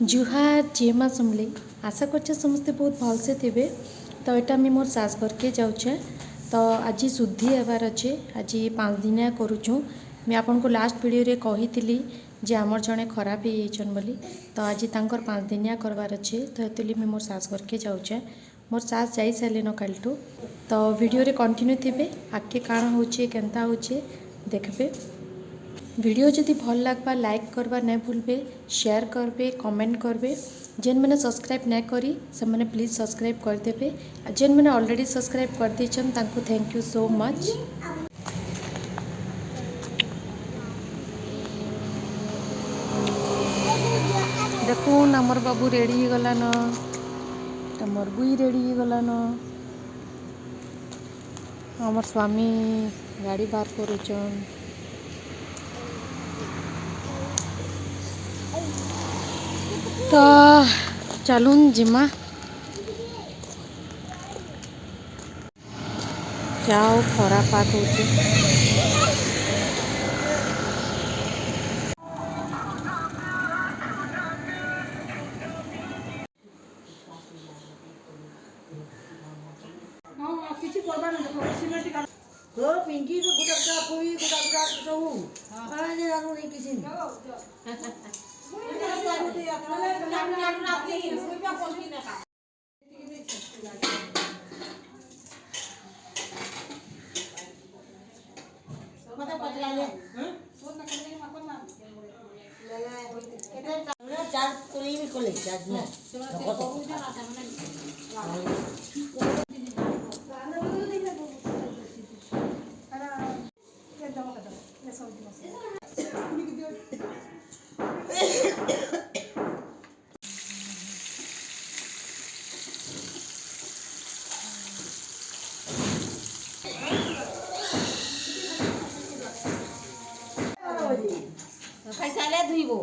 जुहार जेमा समली आशा करछे समस्ते बहुत भलसे थे। तो यहाँ आम मोर सास घर के जाऊे तो आज शुद्धि हेबार अच्छे आज 5 दिनिया करुचु। मैं आपन को लास्ट वीडियो रे कही थी जे आमर जड़े खराब हो बोली तो आज तांकर 5 दिनिया करवार अच्छे तो ये मोर सास घर के जाऊे। मोर सास जा सारे कल तो वीडियो रे कंटिन्यू थे आगे काण होचे केनता होचे देखबे। वीडियो जदि भल लगवा लाइक करवा नहीं भूलबे, शेयर करबे, कमेंट करबे। जेन मैंने सब्सक्राइब नहीं करी से मैंने प्लीज सब्सक्राइब करदेबे। जेन मैंने ऑलरेडी सब्सक्राइब कर देछन तांको थैंक यू सो मच। देखून आमर बाबू रेडी हो गला न, आमर बुई रेडी हो गला न, आमर स्वामी गाड़ी बाहर करुचन। तो चलून जिमा जाओ खरा पाक होचे। पिंकी तो गुटका कोई गुटका तो आ जे आरो नहीं किसी चार कोली भी कोले चार ना खाइसाले धुइबो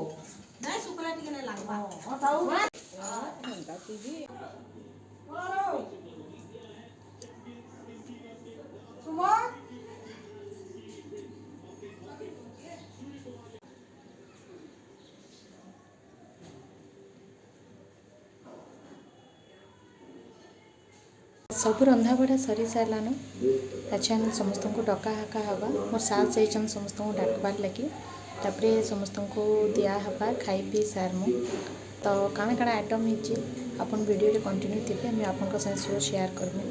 नै सुकला टिके नै लागबा हटाउ घंटा टीवी हेलो सुमन सब रंधा बढ़ा सरी सारान। अच्छा समस्त को डका हाका हवा मोर सास जाइछन समस्त को डाकबार लगी तापर समस्त को दिया हवा खाई पी सारमु। तो काଣା काଣା आइटम होची अपन वीडियो रे कंटिन्यू थे मैं आपन साथ सियोर शेयर करबे।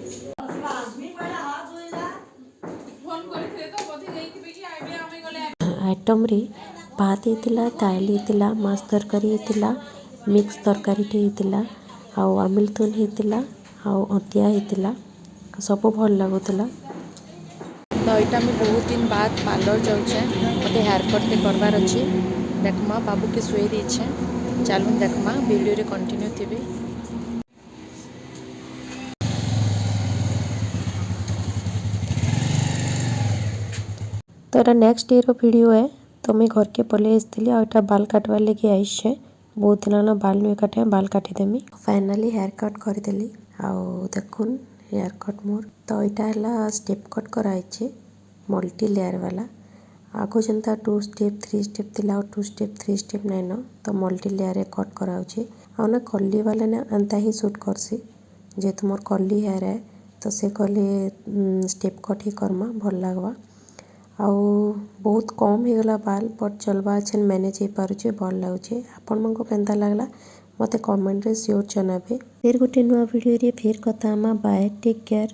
आइटम रे भात होता दाल होता माछ तरकारी होता मिक्स तरकारी होता आउ आमिल तुन होता आउ अंतिया होता सब भल लगुला। तो यहाँ मैं बहुत दिन बाद पार्लर जाऊे मत हेयर कट के करवार अच्छे देखमा बाबू के शुए देछे चलून देखमा वीडियो रे कंटिन्यू थे। तो यहाँ नेक्स्ट डे रो वीडियो है तो मैं घर के पले आसती और बाल काटवार लगे आईछे बहुत दिन बाल नुए काटे बाल काटिदेमी फाइनाली हेयर कट करदेली आउ देखुन हेयर कट मोर। तो यहाँ है स्टेप कट कराई मल्टी लेयर वाला आगो जनता 2 स्टेप 3 स्टेप थिला और 2 स्टेप 3 स्टेप नाइन तो मल्टी लेयर रे कट कराउछे आ ना कर्ली वाला ना अंता ही सूट करसी जेहेतु मोर कर्ली हेयर है तो से कहले स्टेप कट ही करमा भल लगवा आउ बहुत कम हो गला बाल बट चलवा अच्छे मैनेज हो पारे भल लगुचे। आपण मन को केनता लगला मते कमेंट रे श्योर जनाबे। फिर गोटे नुआ वीडियो रे फिर कथा बाय टेक केयर।